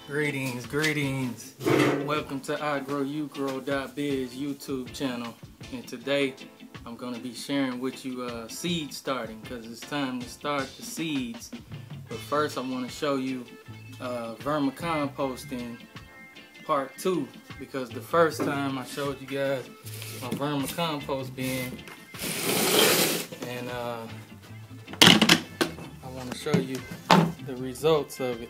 Greetings. Welcome to Igrowugrow.biz YouTube channel. And today I'm going to be sharing with you seed starting, because it's time to start the seeds. But first I want to show you vermicomposting part 2, because the first time I showed you guys my vermicompost bin, and I want to show you the results of it.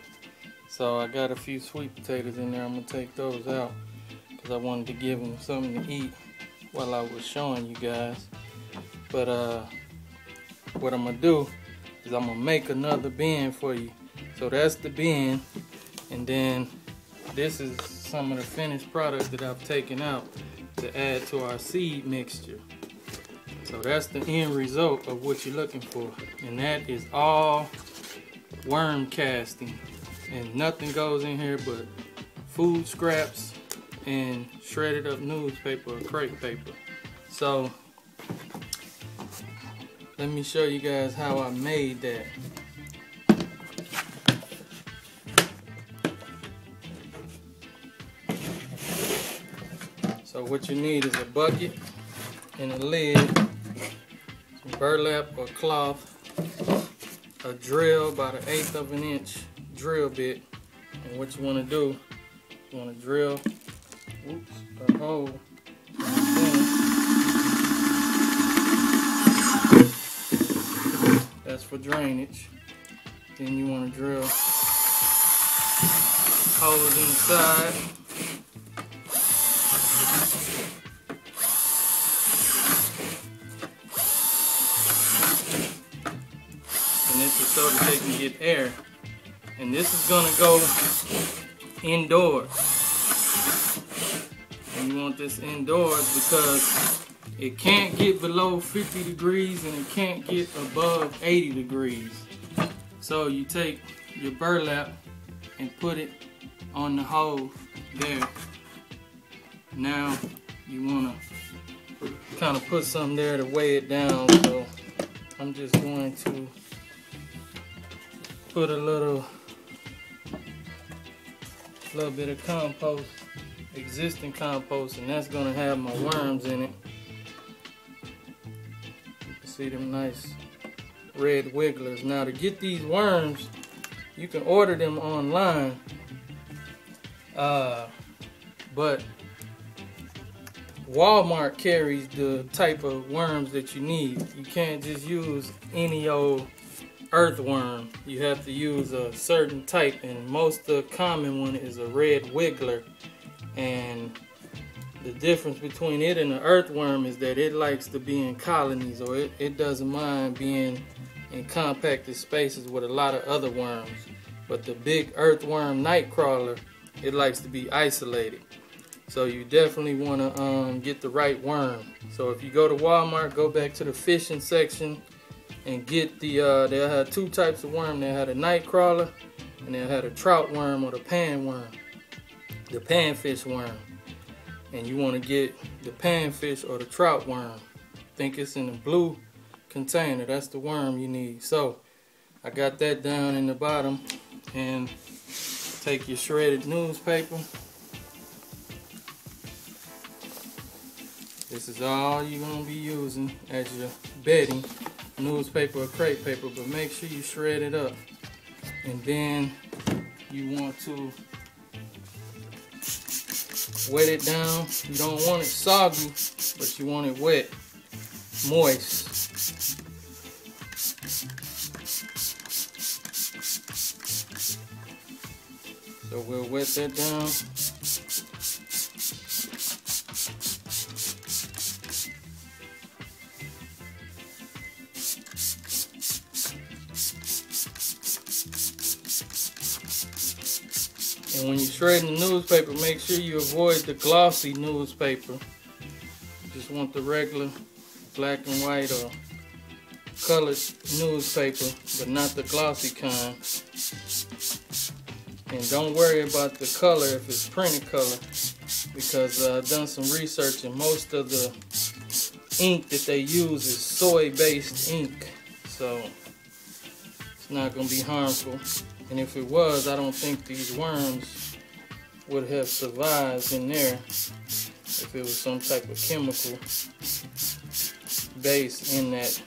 So I got a few sweet potatoes in there. I'm going to take those out because I wanted to give them something to eat while I was showing you guys. But what I'm going to do is I'm going to make another bin for you. So that's the bin, and then this is some of the finished product that I've taken out to add to our seed mixture. So that's the end result of what you're looking for, and that is all worm casting. And nothing goes in here but food scraps and shredded up newspaper or crepe paper. So let me show you guys how I made that. So what you need is a bucket and a lid, some burlap or cloth, a drill about 1/8 of an inch drill bit, and what you want to do, you want to drill a hole in the center. That's for drainage. Then you want to drill holes inside. And this is so that they can get air. And this is gonna go indoors. And you want this indoors because it can't get below 50 degrees and it can't get above 80 degrees. So you take your burlap and put it on the hole there. Now you wanna kind of put something there to weigh it down. So I'm just going to put a little bit of compost, existing compost, and that's gonna have my worms in it. You can see them nice red wigglers. Now to get these worms, you can order them online, but Walmart carries the type of worms that you need. You can't just use any old earthworm. You have to use a certain type, and most the common one is a red wiggler. And the difference between it and the earthworm is that it likes to be in colonies, or it doesn't mind being in compacted spaces with a lot of other worms. But the big earthworm nightcrawler, it likes to be isolated. So you definitely want to get the right worm. So if you go to Walmart, go back to the fishing section and get the, they'll have two types of worm. They'll have a night crawler, and they'll have a trout worm or the pan worm, the panfish worm. And you want to get the panfish or the trout worm. I think it's in the blue container. That's the worm you need. So I got that down in the bottom. And take your shredded newspaper. This is all you're going to be using as your bedding. Newspaper or crepe paper, but make sure you shred it up. And then you want to wet it down. You don't want it soggy, but you want it wet, moist. So we'll wet that down. And when you're shredding the newspaper, make sure you avoid the glossy newspaper. You just want the regular black and white or colored newspaper, but not the glossy kind. And don't worry about the color if it's printed color, because I've done some research and most of the ink that they use is soy-based ink. So it's not going to be harmful And if it was, I don't think these worms would have survived in there if it was some type of chemical base in that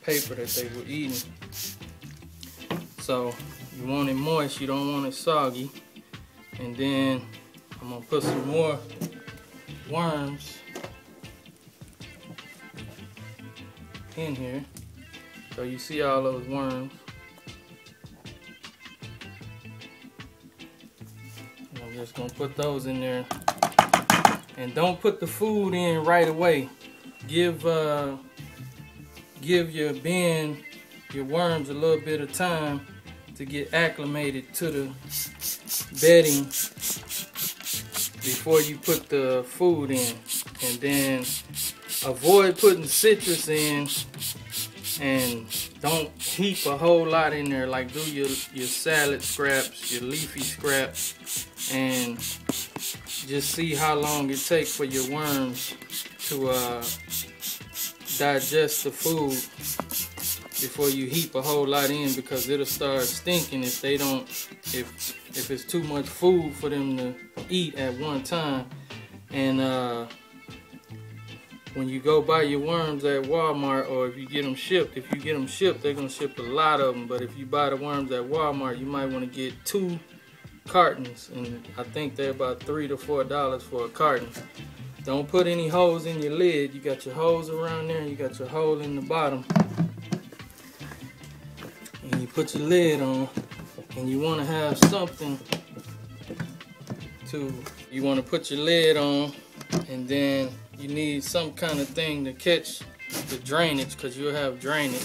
paper that they were eating. So you want it moist, you don't want it soggy. And then I'm gonna put some more worms in here. So you see all those worms. I'm just gonna put those in there. And don't put the food in right away. Give your bin, your worms a little bit of time to get acclimated to the bedding before you put the food in. And then avoid putting citrus in, and don't heap a whole lot in there. Like do your salad scraps, your leafy scraps, and just see how long it takes for your worms to digest the food before you heap a whole lot in, because it'll start stinking if they don't, if it's too much food for them to eat at one time. And when you go buy your worms at Walmart, or if you get them shipped, they're gonna ship a lot of them. But if you buy the worms at Walmart, you might want to get 2 cartons, and I think they're about $3 to $4 for a carton. Don't put any holes in your lid. You got your holes around there, and you got your hole in the bottom. And you put your lid on, and you want to have something to, you want to put your lid on, and then you need some kind of thing to catch the drainage, because you'll have drainage.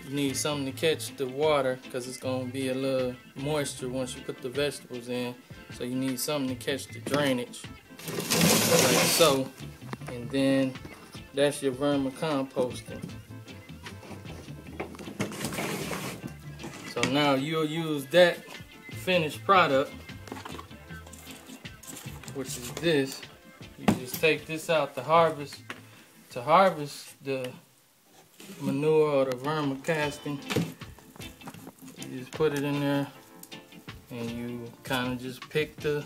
You need something to catch the water, because it's going to be a little moisture once you put the vegetables in. So you need something to catch the drainage, like so. And then that's your vermicomposting. So now you'll use that finished product, which is this. You just take this out to harvest the manure or the vermicasting. You just put it in there, and you kind of just pick the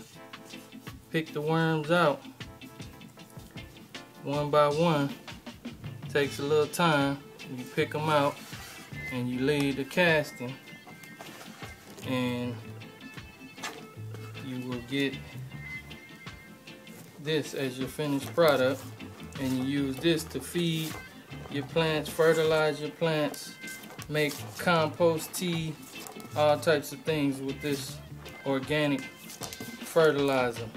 worms out one by one. Takes a little time. You pick them out, and you leave the casting, and you will get this as your finished product. And you use this to feed your plants, fertilize your plants, make compost tea, all types of things with this organic fertilizer.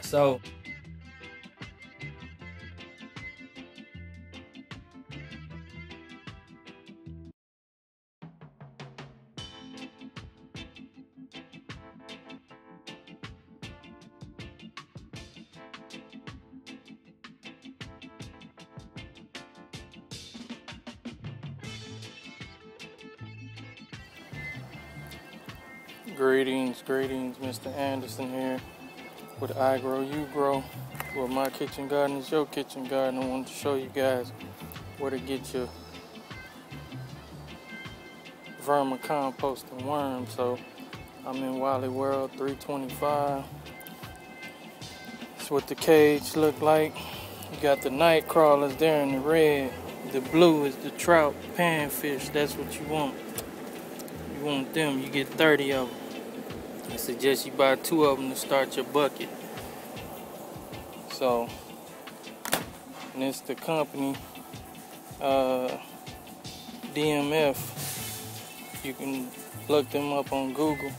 So Greetings, Mr. Anderson here with Igrowugrow, where my kitchen garden is your kitchen garden. I wanted to show you guys where to get your vermicomposting worms. So I'm in Wally World 325. That's what the cage look like. You got the night crawlers there in the red. The blue is the trout panfish. That's what you want. You want them. You get 30 of them. I suggest you buy 2 of them to start your bucket. So, and it's the company DMF. You can look them up on Google.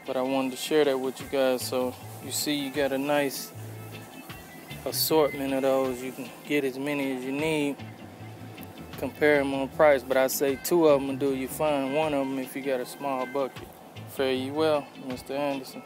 But I wanted to share that with you guys. So you see, you got a nice assortment of those. You can get as many as you need. Compare them on price, but I say 2 of them will do you fine. 1 of them if you got a small bucket. Fare you well, Mr. Anderson.